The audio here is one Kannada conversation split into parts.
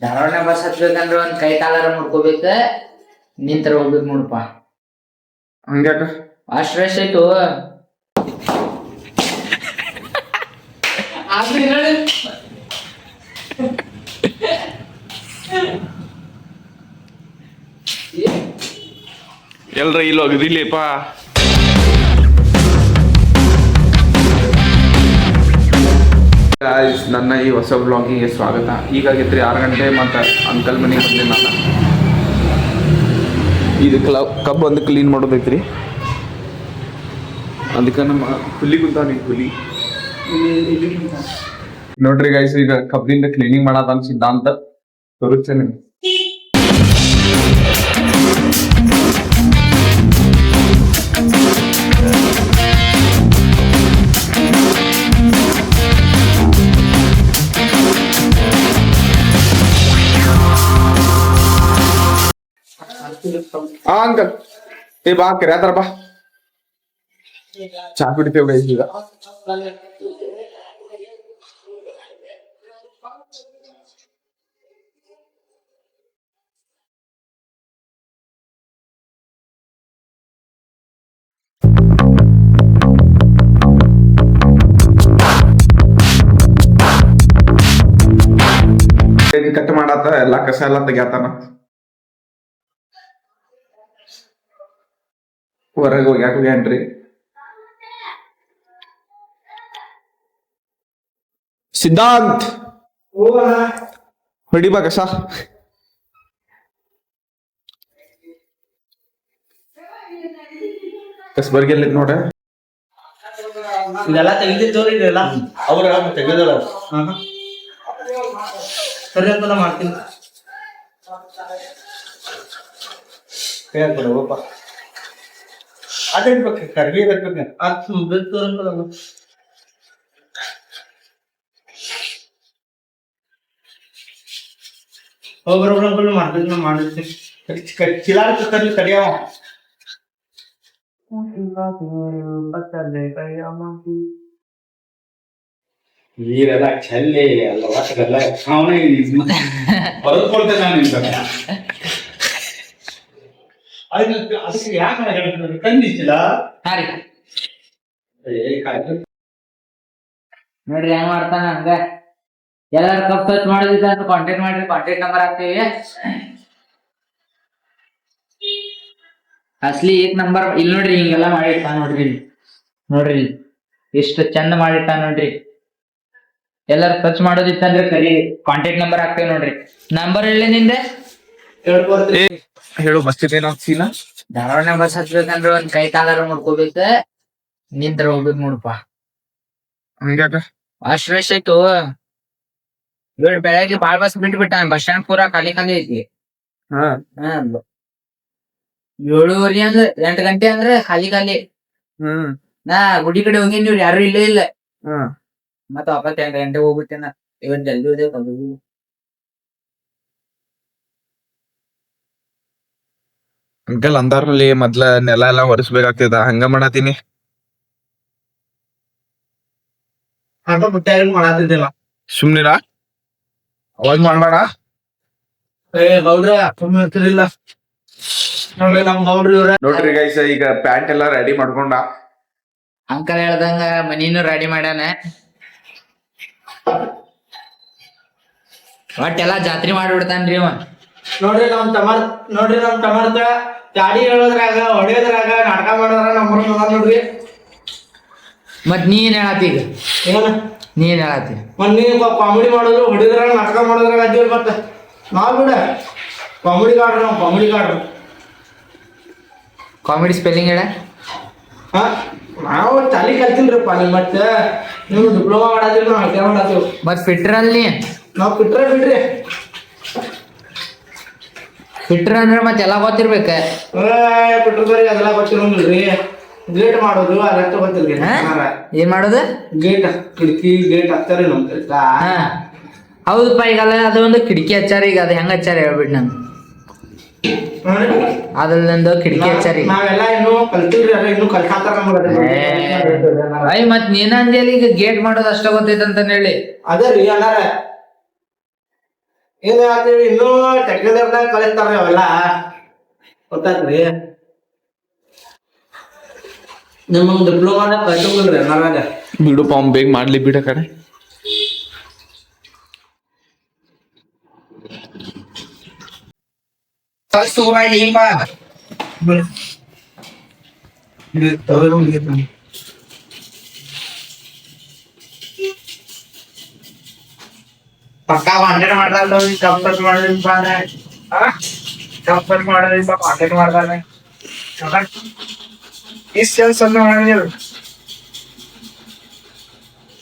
ಧಾರವಾಡ ಬಸ್ ಹತ್ಬೇಕಂದ್ರ ಒಂದ್ ಕೈ ಕಾಲಾರ ಮುಡ್ಕೋಬೇಕ ನಿಂತರ ಹೋಗ್ಬೇಕು ನೋಡಪ್ಪ. ಹಂಗ್ಯಾಕ ಅಷ್ಟ್ ರಶ್ ಆಯ್ತು. ಎಲ್ರ ಇಲ್ಲಿ ಹೋಗಿದಿಲ್ಲಪ್ಪ. ನನ್ನ ಈ ಹೊಸ ಬ್ಲಾಗಿಗೆ ಸ್ವಾಗತ. ಈಗಾಗಿತ್ರಿ 6 ಗಂಟೆ ಮತ್ತು ಅಂಕಲ್ ಮನೆಗೆ ಬಂದೆ ನಾನು. ಇದು ಕಬ್ಬು ಒಂದು ಕ್ಲೀನ್ ಮಾಡೋದೈತ್ರಿ. ಅದಕ್ಕೆ ನಮ್ಮ ಹುಲಿ ಕುಂತಾವ ಹುಲಿ ನೋಡ್ರಿ ಗೈಸ್, ಈಗ ಕಬ್ಬಿಂದ ಕ್ಲೀನಿಂಗ್ ಮಾಡದ ಸಿದ್ಧಾಂತ ತೋರಿಸ್ತೇನೆ. ಅಂಕಲ್ ಏ ಬಾ ಕರ್ಯಾತಾರ ಬಾ, ಚಾ ಕುಡಿತೇವೆ ಈಗ. ಕಟ್ ಮಾಡತ್ತ ಎಲ್ಲಾ ಕಸ ಎಲ್ಲ ತೆಗ್ಯಾತಾನ. ಹೊರಗೆ ಹೋಗ್ಯಾಕ ಹೋಗ್ಯಾನ್ರಿ. ಸಿದ್ಧಾಂತ್ ಹೊಡಿಬಾ ಕಸ. ಕಸ್ಬರ್ಗೆಲ್ಲ ನೋಡ ಇದೆಲ್ಲ ತೆಗಿತಿದ್ದವ್ರಿ, ಇದೆಲ್ಲ ಅವ್ರ ತೆಗೆದಳ ಸರಿ ಅಂತಲ್ಲ ಮಾಡ್ತೀನಿ. ಹೇಳ್ಕೊಡಪ್ಪ ಅದೇನ್ಬೇಕು ಕರ್ಗಿ ಇರ್ಬೇಕು ಅದು ಬೇಕು ಅಂತಲ್ಲ. ಒಬ್ಬರೊಬ್ಬರು ಮಾಡ್ತಿದ್ವಿ ಮಾಡಿರ್ತೀನಿ. ಚಿಲಾರ ಕರ್ಲಿ ಕಡಿಯವ ನೀರೆಲ್ಲ ಚೆಲ್ಲಿ ಎಲ್ಲ ವರ್ಷಗೆಲ್ಲ ಅವನೇ ಬರೆದುಕೊಳ್ತೇನೆ ನಾನು. ಅದಕ್ಕೆ ಯಾಕೆ ಹೇಳ್ತಿದ್ರು ಕಂಡಿಚ್ಚಿಲ್ಲ ನೋಡ್ರಿ ಹೆಂಗ್ ಮಾಡ್ತಾನ ಹಂಗ. ಎಲ್ಲಾರು ಕಪ್ ಟಚ್ ಮಾಡೋದಿಲ್ಲ ಅಂತ ಕಾಂಟ್ಯಾಕ್ಟ್ ಮಾಡ್ರಿ, ಕಾಂಟ್ಯಾಕ್ಟ್ ನಂಬರ್ ಹಾಕ್ತೀವಿ. ಅಸ್ಲಿ ಏಕ್ ನಂಬರ್ ಇಲ್ಲಿ ನೋಡ್ರಿ, ಹಿಂಗೆಲ್ಲಾ ಮಾಡಿಟ್ಟ ನೋಡ್ರಿ. ನೋಡ್ರಿ ಎಷ್ಟು ಚಂದ ಮಾಡಿಟ್ಟ ನೋಡ್ರಿ. ಎಲ್ಲಾರು ಟಚ್ ಮಾಡೋದಿತ್ತಂದ್ರೆ ಕರಿ, ಕಾಂಟ್ಯಾಕ್ಟ್ ನಂಬರ್ ಹಾಕ್ತೇವೆ ನೋಡ್ರಿ. ನಂಬರ್ ಹೇಳಿ ನಿಂದೆ ಹೇಳು. ಮಸ್ತಿದೆ ಸೀನಾ. ಧಾರವಾಡ ಬಸ್ ಹತ್ಬೇಕಂದ್ರ ಒಂದ್ ಕೈ ಕಾಲಾರ ಮುಡ್ಕೋಬೇಕ ನಿಂತರ ಹೋಗ್ಬೇಕು ನೋಡಪ್ಪ. ಹಂಗ್ಯಾಕ ಅಷ್ಟ್ ರಶ್ ಆಯ್ತು. ಇವ್ ಬೆಳಗ್ಗೆ ಬಾಳ್ ಬಸ್ ಬಿಟ್ಬಿಟ್ಟ, ಬಸ್ ಸ್ಟ್ಯಾಂಡ್ ಪೂರಾ ಖಾಲಿ ಖಾಲಿ ಐತಿ. 7:30 ಅಂದ್ರೆ 8 ಗಂಟೆ ಅಂದ್ರೆ ಖಾಲಿ ಖಾಲಿ. ನಾ ಗುಡಿ ಕಡೆ ಹೋಗಿನ್, ನೀವ್ ಯಾರು ಇಲ್ಲೇ ಇಲ್ಲ. ಮತ್ತ ವಾಪಸ್ 8 ಗಂಟೆ ಹೋಗ್ಬಿಟ್ಟೆನ. ಇವತ್ ಜಲ್ದಿ ಹೋದೆ. ಅಂಕಲ್ ಅಂದಾರಲ್ಲಿ ಮೊದ್ಲ ನೆಲ ಎಲ್ಲ ಒರೆಸ್ಬೇಕಾಗ್ತದ, ಹಂಗ ಮಾಡತೀನಿ. ಹಂಗ ಮುಟ್ಟ ಮಾಡತ್ತಿದ್ದಿಲ್ಲ, ಸುಮ್ನಿರ ಅವಾಜ್ ಮಾಡ್ಬೇಡ. ಗೌಡ್ರ ಸುಮ್ಮನೆ ಇರ್ತಿರ್ಲಿಲ್ಲ ನೋಡ್ರಿ ನಮ್ ಗೌಡ್ರಿ ಇವ್ರ. ನೋಡ್ರಿ ಗೈಸ್, ಈಗ ಪ್ಯಾಂಟ್ ಎಲ್ಲ ರೆಡಿ ಮಾಡ್ಕೊಂಡ. ಅಂಕಲ್ ಹೇಳ್ದಂಗ ಮನಿನೂ ರೆಡಿ ಮಾಡ್ಯಾನ. ಒಟ್ಟೆಲ್ಲಾ ಜಾತ್ರೆ ಮಾಡ್ಬಿಡ್ತಾನ್ರಿ ಅವ. ನೋಡ್ರಿ ನಮ್ ತಮರ್ದ ಗಾಡಿ ಹೇಳೋದ್ರಾಗ ಹೊಡೆಯೋದ್ರಾಗ ನಾಟಕ ಮಾಡೋದ್ರ ನಮ್ಮ ನೋಡ್ರಿ. ಮತ್ ನೀನ್ ಹೇಳತ್ತಿ ಈಗ, ನೀನ್ ಹೇಳತ್ತಿ ಮತ್ ನೀ ಕಾಮಿಡಿ ಮಾಡೋದು ಹೊಡೆಯೋದ್ರಾಗ ನಾಟಕ ಮಾಡೋದ್ರಾಗ ಅಜ್ಜಿ ಮತ್ತ ನಾವ್ ಬಿಡ ಕಾಮಿಡಿ ಗಾಡ್ರಿ. ನಾವು ಕಾಮಿಡಿ ಗಾಡ್ರಿ. ಕಾಮಿಡಿ ಸ್ಪೆಲ್ಲಿಂಗ್ ಹೇಳ. ನಾವು ತಲೆ ಕಲ್ತಿಲ್ರಿಪ್ಪ. ಮತ್ತೆ ನೀವು ಡಿಪ್ಲೊಮಾ ಮಾಡಾದಿಲ್ಲ, ನಾವು ಐ ಟಿ ಐ ಮಾಡಾತೀವಿ. ಮತ್ ಫಿಟ್ರಲ್ಲಿ ನಾವು ಬಿಡ್ರಿ ಫಿಟ್ರ್ ಅಂದ್ರೆ ಮತ್ತೆ ಎಲ್ಲಾ ಗೊತ್ತಿರ್ಬೇಕ. ಬಿಟ್ರದವ್ರಿಗೆ ಅದೆಲ್ಲ ಗೊತ್ತಿರೋಂಗಿಲ್ರಿ. ಗೇಟ್ ಮಾಡೋದು ಅದೆಲ್ಲ ಗೊತ್ತಿಲ್ರಿ. ಏನ್ ಮಾಡೋದು? ಗೇಟ್, ಕಿಟಕಿ ಗೇಟ್ ಹಚ್ಚಾರಿ ನಮ್ ಕೆಲ್ಸ. ಹೌದಪ್ಪ. ಈಗಲ್ಲ ಅದು ಒಂದು ಕಿಟಕಿ ಹಚ್ಚಾರ. ಈಗ ಅದು ಹೆಂಗ ಹಚ್ಚಾರ ಹೇಳ್ಬಿಡ್ ನನ್. ಅದೊಂದು ಕಿಟಕಿ ಹಚ್ಚಾರಿ. ನಾವೆಲ್ಲ ಇನ್ನು ಕಲ್ತಿಲ್ರಿ, ಅದ ಇನ್ನು ಕಲ್ಸಾತಾರ ನಮ್ಗೆ. ಅಯ್ಯ ಮತ್ ನೀನ ಅಂದಿಯಲ್ಲಿ ಈಗ ಗೇಟ್ ಮಾಡೋದು ಅಷ್ಟ ಗೊತ್ತೈತೆ ಅಂತ ಹೇಳಿ. ಅದೇ ರೀ ಅಣ್ಣಾರ ಏನ್ ಹೇಳ್ತೀವಿ ಇನ್ನೂ ಟೆಕ್ನಿಕಲ್ದಾಗ ಕಲಿಸ್ತಾರ್ರಿ ಅವೆಲ್ಲ ಗೊತ್ತಾತ್ರಿ ನಿಮ್ಗೆ ಡಿಪ್ಲೊಮಾದಾಗ ಕಲಿಸೋದಿಲ್ರಿ ನಾವಾಗ ಬಿಡು ಪಾಮ್ ಬೇಗ ಮಾಡ್ಲಿ ಬಿಡ ಕಡೆ ಪಕ್ಕಾ ಕಾಂಟ್ಯಾಕ್ಟ್ ಮಾಡ್ದಲ್ಲ ಕಂಪೇರ್ ಮಾಡೋದ್ರಿಂದ ಕಂಪೇರ್ ಮಾಡೋದ್ರಿಂದ ಕಾಂಟ್ಯಾಕ್ಟ್ ಮಾಡ್ದಾನೆ ಇಷ್ಟು ಕೆಲಸ ಮಾಡಿದ್ರು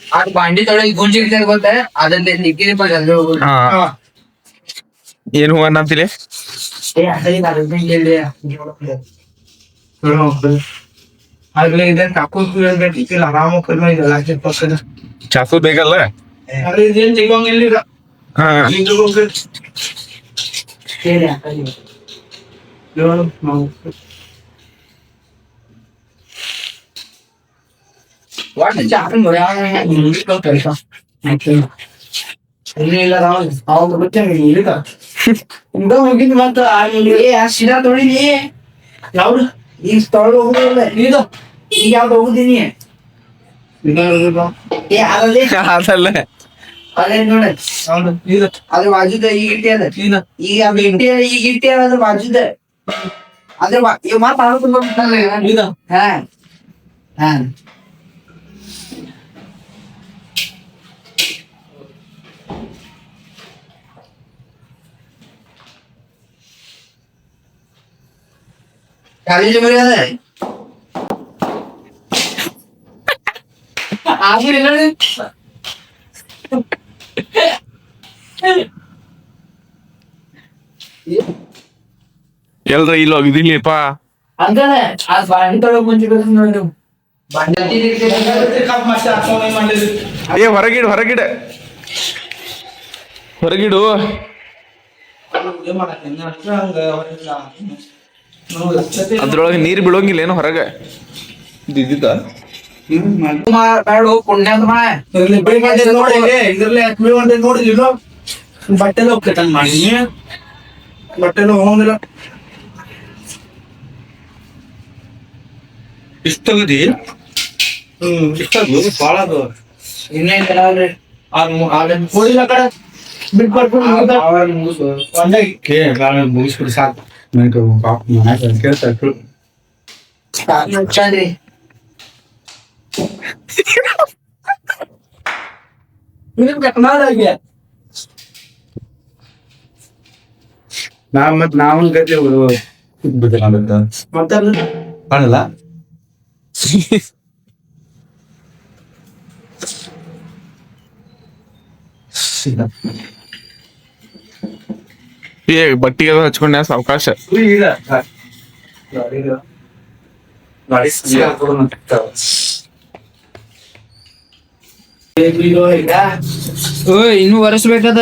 ಅದು ಬಾಂಡಿ ತೊಳಗೆ ಗುಂಜಿಗೆ ಗೊತ್ತೆ ಅದನ್ನ ನಿಗ್ಗಿ ಜಲ್ದಿ ಹೋಗ್ಬೋದು ಹಾ ಏನು ಹೂ ಅನ್ನಂತಿಲೆ ಆಗ್ಲೇ ಇದೆ ಕಾಕು ಇಲ್ಲ ಆರಾಮ ಚಾಸು ಬೇಕಲ್ಲ ಅದ್ರ ಇದೇನ್ ಸಿಗೋಂಗಿಲ್ಲ ಈಗ ಹಾ ಹೋಗಿದ್ ಮತ್ತ ಸಿರಾ ತೊಳಿಲಿ ಯಾವ್ದು ಈಗ ತೊಳೆದು ಹೋಗುದಿಲ್ಲ ಇದು ಈಗ ಯಾವ್ದು ಹೋಗುದೀನಿ ಅದಲ್ಲ ಅದೇ ನೋಡ ಅದ್ರ ಬಾಜುದ ಈಗ ಇಟ್ಟಿ ಅದ ಈಗ ಅದು ಇಟ್ಟಿ ಈಗ ಇಟ್ಟಿ ಅದ್ರ ಬಾಜುದ ಅದ್ರ ಇವ್ ಮಾತು ಆಗುದಿಲ್ಲ ಹಾ ಹಾ ಕಾಲೇಜ್ ಬರೆಯದ ಆಗಿಲ್ಲ ಎಲ್ರ ಇಲ್ಲಿ ಹೋಗಿದಿಲ್ಲಪ್ಪ ಅಂತಾನೆ ಆ ಬಾಂಡಿ ತೊಳಗ್ ಮುಂಚೆ ನೋಡಿ ಏ ಹೊರಗಿಡು ಹೊರಗಿಡ ಹೊರಗಿಡು ಅದ್ರೊಳಗೆ ನೀರ್ ಬಿಡೋಂಗಿಲ್ಲ ಏನು ಹೊರಗೆ ಇದ್ದಿದ್ದ ಬೇಡ ಪುಣ್ಯ ನೋಡಿ ಇದ್ರಲ್ಲಿ ನೋಡಿಲ್ಲ ಬಟ್ಟೆಲ್ಲ ಹೋಗ್ತಂಗ್ ಮಾಡಿ ಬಟ್ಟೆಲ್ಲ ಹೋಗಂಗಿಲ್ಲ ಇಷ್ಟಗದಿ ಇಷ್ಟದು ಬಾಳ ಅದು ಇನ್ನೇನ್ ಕಡೆ ಮುಗಿಸ್ಬಿಡಿ ಸಾಕು ಕೇಳ್ತಾರೆ ನಾವೊಂದ್ ಗತಿ ಕಾಣಲ್ಲ ಏ ಬಟ್ಟಿಗೆ ಹಚ್ಕೊಂಡೆ ಸಾವಕಾಶ ಇನ್ನು ಒರೆಸ್ಬೇಕದ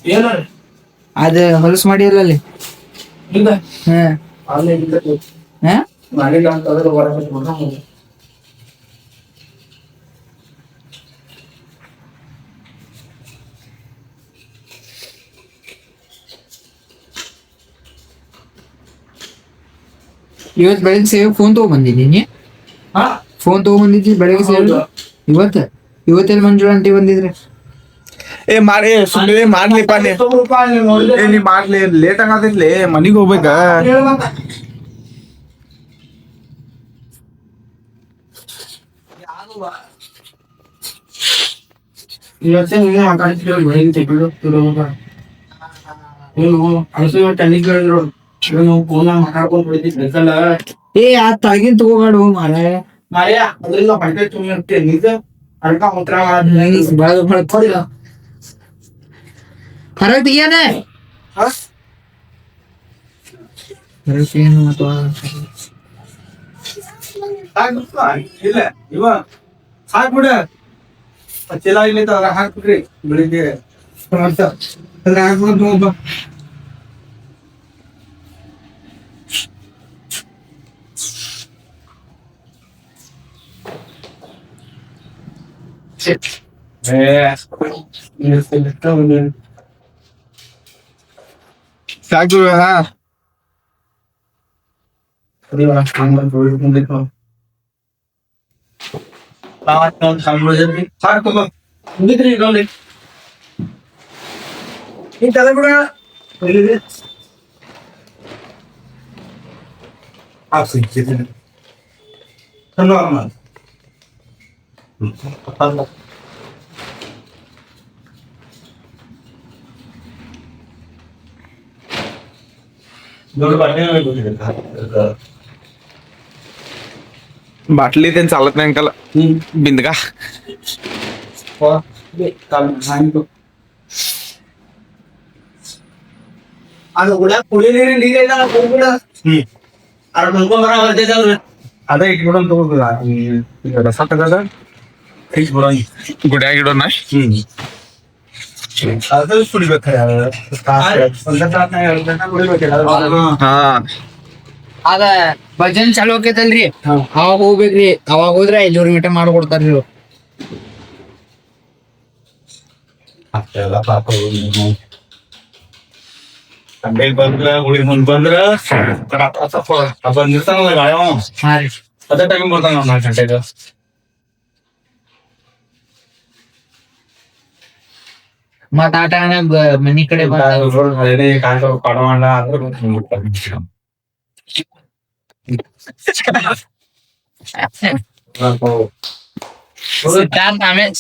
ಏನ ಅದ ಹೊಲಸ್ ಮಾಡಿಲ್ಲ ಅಲ್ಲಿ ಇವತ್ ಬೆಳಗ್ಗೆ ಸೇವೆ ಫೋನ್ ತಗೊಂಡ್ಬಂದಿದ್ದೀನಿ ಫೋನ್ ತಗೊಂಡ್ಬಂದಿದ್ದಿ ಬೆಳಗ್ಗೆ ಸೇವೆ ಇವತ್ತೆಲ್ಲಿ ಮಂಜುಳಾ ಆಂಟಿ ಬಂದಿದ್ರೆ ಏ ಮಾಡಿ ಸುಮ್ಮನೆ ಮಾಡ್ಲಿಪ್ಪ ನೀ ಮಾಡ್ಲಿ ಲೇಟ್ ಆಗತ್ತಿರ್ಲಿ ಮನಿಗ್ ಹೋಗ್ಬೇಕ ಏ ಆ ತಳಗಿನ್ ತಗೋಬೇಡ ಮಾರಾಯ ಮಾರ್ಯ ಅದ್ರಿಂದ ಹೊಟ್ಟೆ ತುಂಬಿರುತ್ತೆ ನಿಜ ಅರ್ಕ ಮುತ್ರ ಹೊರಗೆ ತೆಗಿಯಾನೆ ಇಲ್ಲ ಇವ ಹಾಕ್ಬಿಡ ಚೀಲ ಇಲ್ಲಿ ಅದ್ರ ಹಾಕ್ಬಿಡ್ರಿ ಬೆಳಿಗ್ಗೆ ಅದ್ರ ಹಾಕ್ಬಿಟ್ಟು ಒಬ್ಬ ಸಾಕು ಹಾ ಸಾಕು बाटली ते चालत नाही अंकल बिंदका ಅದು ಕೂಡ ಕುಡಿ ನೀರಿನ ನೀರ್ ಕೂಡ ಅದ್ರ ಮುನ್ಕೊಂಡ್ ಬರ ಬರ್ತೈತೆ ಅದೇ ಇಟ್ಬಿಡೋನ್ ತಗೋದ ರಸ ತಗದ ಗುಡ್ಯಾಗ ಇಡೋಣ ಅದು ಕುಡಿಬೇಕಾರೆ ಹಾ ಅದ ಭಜನ್ ಚಾಲು ಆಕೈತಲ್ರಿ ಅವಾಗ ಹೋಗ್ಬೇಕ್ರಿ ಅವಾಗ ಹೋದ್ರ 500 ಮೀಟರ್ ಮಾಡ್ಕೊಡ್ತಾರ್ರಿ ಇವ್ರು. ಬಂದ್ರ ಗುಡಿ ಮುಂದ್ ಬಂದ್ರ ಬಂದಿರ್ತಾನಲ್ಲ ಗಾಯ ಹಾ ರೀ ಅದೇ ಟೈಮ್ ಬರ್ತಾನ 4 ಗಂಟೆಗೆ ಮತ್ ಆ ಟೈಮ್ ಮನಿ ಕಡೆ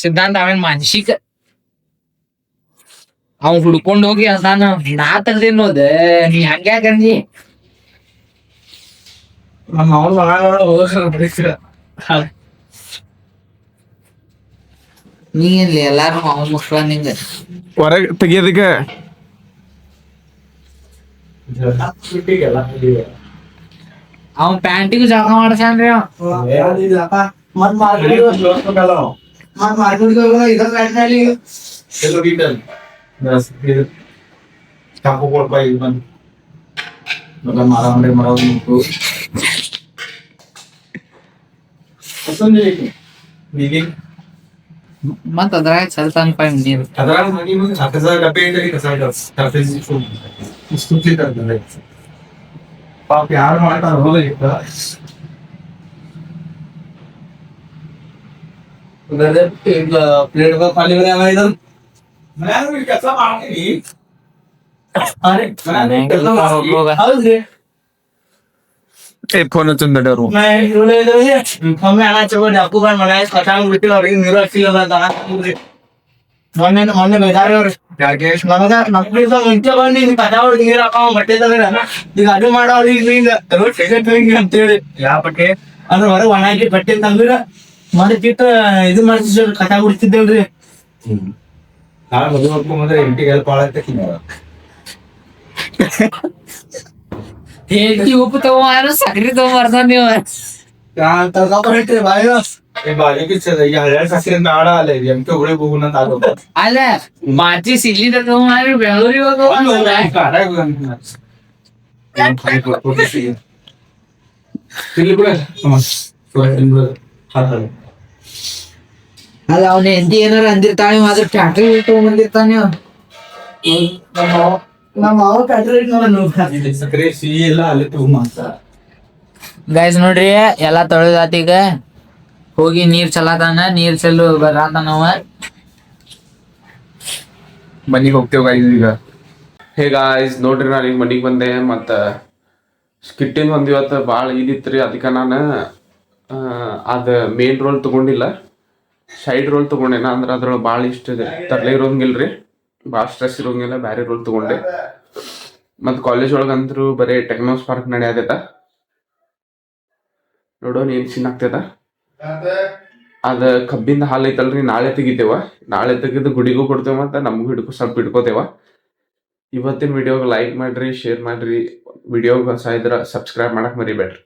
ಸಿದ್ಧಾಂತ ಆಮೇಲೆ ಮಾನಸಿಕ ಅವ್ ಹುಡ್ಕೊಂಡ್ ಹೋಗಿ ಅಂತಾನ ನಾ ತೆಗ್ದೇನೋದ ನೀ ಹಂಗ್ಯಾಕಂದಿ ನಮ್ಮ ಅವ್ರ ಮಗ ನೀ ಎಲ್ಲಿ ಎಲ್ಲಾರು ಅವ್ನ ಮಕ್ಳ ನಿಂಗ ಹೊರಗೆ ತೆಗಿಯೋದಕ್ಕೆ ಅವ್ನ ಪ್ಯಾಂಟಿಗೂ ಜಾಗ ಮಾಡ್ಸ್ಯಾನ್ರಿ ಅವ. ಮತ್ ಮಾರ್ಕೆಟ್ ಇದ್ರ ಪ್ಯಾಟ್ನಲ್ಲಿ ಚಾಕು ಕೊಡ್ಪ ಈಗ ಬಂದು ಮಾಡೋದು ಮತ್ ಅದ್ರಾಗ ಸ್ವಲ್ಪ ಅನ್ಪ ನೀರು ಪಾಪ ಯಾರು ಮಾಡ್ತಾರ ಪ್ಲೇಟ್ ಖಾಲಿ ಕೆಲಸ ಮಾಡ್ತೀನಿ ಹೌದ್ರಿ ಫೋನ್ ಹಚ್ಚಂದಡಿ ಅವ್ರು ಒಮ್ಮೆ ಅಣ್ಣ ಅಪ್ಪು ಬಂದ್ ಮನೆ ಕಟಾಂಗ್ ಬಿಟ್ಟಿಲ್ಲ ಅವ್ರಿಗೆ ನೀರು ಹಾಕ್ಸಿಲ್ಲ ಅಂತ ಮೊನ್ನೆ ಬೇಜಾರವ್ರಿ ನನಗ ನಕ್ಳಿಂದ ಮುಂಚೆ ಬಂದು ಈಗ ಕಟಾ ಹೊಡ್ದು ನೀರ್ ಹಾಕೋ ಬಟ್ಟೆ ತಂದ್ರೆ ಈಗ ಅದು ಮಾಡೋರಿಗೆ ಈಗ ಅಂತೇಳಿ ಯಾವ ಬಟ್ಟೆ ಅಂದ್ರೆ ಹೊರಗೆ ಒಣ ಹಾಕಿ ಬಟ್ಟೆ ತಂದ್ರ ಮಾಡಿಟ್ಟಿಟ್ಟು ಇದು ಮಾಡ್ತಿದ್ವಿ ಕಟಾ ಬಿಡ್ತಿದ್ದೇವ್ರಿ ನಾಳೆ ಮದುವೆ ಮಾಡ್ಕೊಂಬಂದ್ರೆ ಇಂಟಿಗೆ ಹೆಲ್ಪ್ ಆಗತ್ತೆ ಹೇಳ್ತಿ ಉಪ್ಪು ತಗೊಂಬಾರ ಸಕ್ರಿ ತಗೊಂಬಾರ್ದ ನೀವು ಹೇಳ್ತೀರಿ ಬಾಯಿ ಅಲ್ಲ ಮಾಚಿ ಸಿಲ್ಲಿಂದ ತಗೊಂಬಾರಿ ಬೆಂಗಳೂರಿಗೆ ಅಲ್ಲ ಅವನ ಎಂದಿ ಏನಾರ ಅಂದಿರ್ತಾಳೆ ಅದ್ರ ಟ್ಯಾಕ್ಟ್ರಿ ತಗೊಂಬಂದಿರ್ತಾನೆ ನಮ್ಮ ಮಾವ ಕಟ್ರಿ ಸಕ್ಕರೆ ಸಿಹಿ ಎಲ್ಲ ಅಲ್ಲಿ ತಗೊಂಬ ಗೈಸ್ ನೋಡ್ರಿ ಎಲ್ಲಾ ತೊಳೆದಾತ ಈಗ ಹೋಗಿ ನೀರ್ ಚಲಾತಾನ ನೀರ್ ಚೆಲ್ಲು ಬರಾತಾನವ ಮನಿಗೆ ಹೋಗ್ತೇವ ಈಗ ಹೇ ಗಾಯ್ಸ್ ನೋಡ್ರಿ ನಾನು ಈಗ ಮನಿಗೆ ಬಂದೆ ಮತ್ತ ಸ್ಕಿಟ್ಟಿನ ಒಂದ್ ಇವತ್ತು ಭಾಳ ಇದಿತ್ರಿ ಅದಕ್ಕೆ ನಾನು ಅದ ಮೇನ್ ರೋಲ್ ತಗೊಂಡಿಲ್ಲ ಸೈಡ್ ರೋಲ್ ತಗೊಂಡೇನ ಅಂದ್ರೆ ಅದ್ರೊಳಗೆ ಭಾಳ ಇಷ್ಟ ತರಲೆ ಇರೋಂಗಿಲ್ರಿ ಭಾಳ ಸ್ಟ್ರೆಸ್ ಇರೋಂಗಿಲ್ಲ ಬ್ಯಾರೆ ರೋಲ್ ತಗೊಂಡೆ ಮತ್ತು ಕಾಲೇಜ್ ಒಳಗಂತರೂ ಬರೀ ಟೆಕ್ನೋ ಸ್ಪಾರ್ಕ್ ನಡೆಯತೈತ ನೋಡೋಣ ಏನ್ ಸೀನ್ ಆಗ್ತದ ಅದ ಕಬ್ಬಿಂದ ಹಾಲು ಐತಲ್ರಿ ನಾಳೆ ತೆಗಿತೇವ ನಾಳೆ ತೆಗೆದು ಗುಡಿಗೂ ಕೊಡ್ತೇವ ಮತ್ತು ನಮಗೂ ಸ್ವಲ್ಪ ಹಿಡ್ಕೋತೇವ ಇವತ್ತಿನ ವಿಡಿಯೋಗೆ ಲೈಕ್ ಮಾಡ್ರಿ ಶೇರ್ ಮಾಡ್ರಿ ವಿಡಿಯೋಗೆ ಹೊಸ ಇದ್ರ ಸಬ್ಸ್ಕ್ರೈಬ್ ಮಾಡಕ್ ಮರಿಬೇಡ್ರಿ